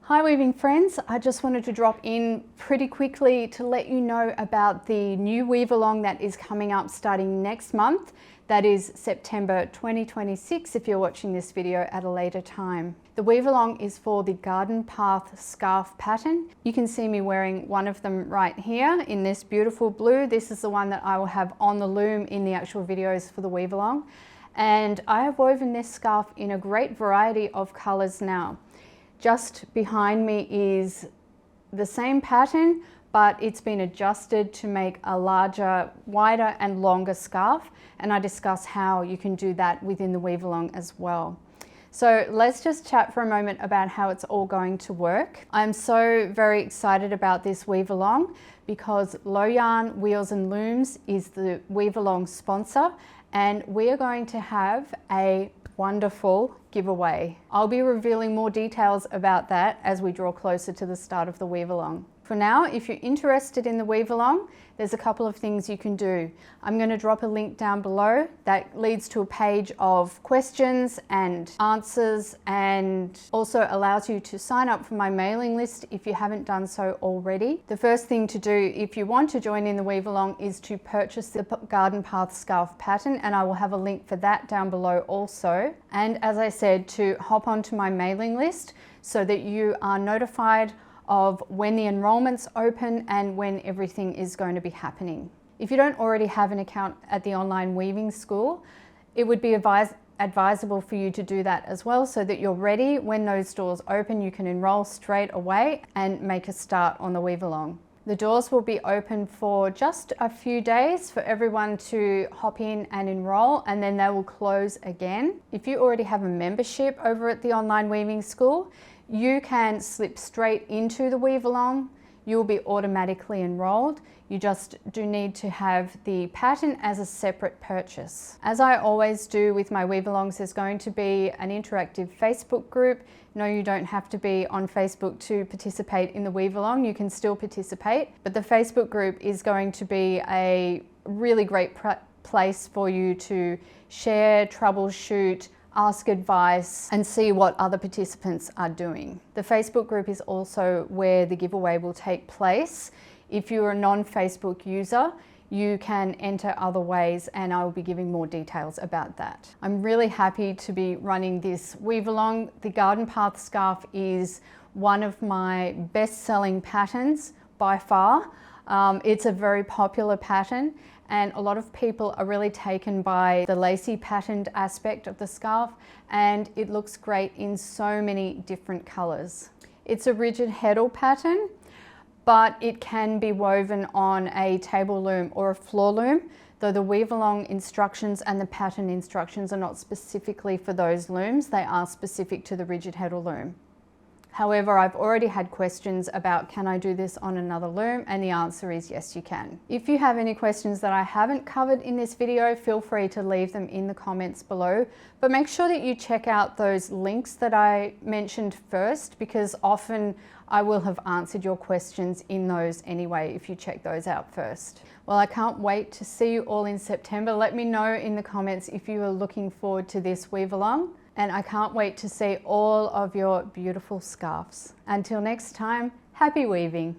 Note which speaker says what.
Speaker 1: Hi weaving friends, I just wanted to drop in pretty quickly to let you know about the new weave along that is coming up starting next month. That is September 2026 if you're watching this video at a later time. The weave along is for the garden path scarf pattern. You can see me wearing one of them right here in this beautiful blue. This is the one that I will have on the loom in the actual videos for the weave along. And I have woven this scarf in a great variety of colors now. Just behind me is the same pattern, but it's been adjusted to make a larger, wider and longer scarf. And I discuss how you can do that within the weave along as well. So let's just chat for a moment about how it's all going to work. I'm so very excited about this weave along because Low Yarn Wheels and Looms is the weave along sponsor, and we are going to have a wonderful giveaway. I'll be revealing more details about that as we draw closer to the start of the weave along. For now, if you're interested in the weave along, there's a couple of things you can do. I'm going to drop a link down below that leads to a page of questions and answers, and also allows you to sign up for my mailing list if you haven't done so already. The first thing to do if you want to join in the weave along is to purchase the garden path scarf pattern, and I will have a link for that down below also. And as I said, to hop onto my mailing list so that you are notified of when the enrollments open and when everything is going to be happening. If you don't already have an account at the online weaving school, it would be advisable for you to do that as well so that you're ready when those doors open. You can enroll straight away and make a start on the weave along. The doors will be open for just a few days for everyone to hop in and enroll, and then they will close again. If you already have a membership over at the online weaving school, you can slip straight into the weave along. You'll be automatically enrolled. You just do need to have the pattern as a separate purchase. As I always do with my weave alongs, there's going to be an interactive Facebook group. No, you don't have to be on Facebook to participate in the weave along. You can still participate, but the Facebook group is going to be a really great place for you to share, troubleshoot, ask advice and see what other participants are doing. The Facebook group is also where the giveaway will take place. If you're a non-Facebook user, you can enter other ways, and I will be giving more details about that. I'm really happy to be running this weave along. The garden path scarf is one of my best-selling patterns by far. It's a very popular pattern, and a lot of people are really taken by the lacy patterned aspect of the scarf, and it looks great in so many different colors. It's a rigid heddle pattern, but it can be woven on a table loom or a floor loom, though the weave along instructions and the pattern instructions are not specifically for those looms. They are specific to the rigid heddle loom. However, I've already had questions about, can I do this on another loom? And the answer is yes, you can. If you have any questions that I haven't covered in this video, feel free to leave them in the comments below. But make sure that you check out those links that I mentioned first, because often I will have answered your questions in those anyway if you check those out first. Well, I can't wait to see you all in September. Let me know in the comments if you are looking forward to this weave along. And I can't wait to see all of your beautiful scarves. Until next time, happy weaving.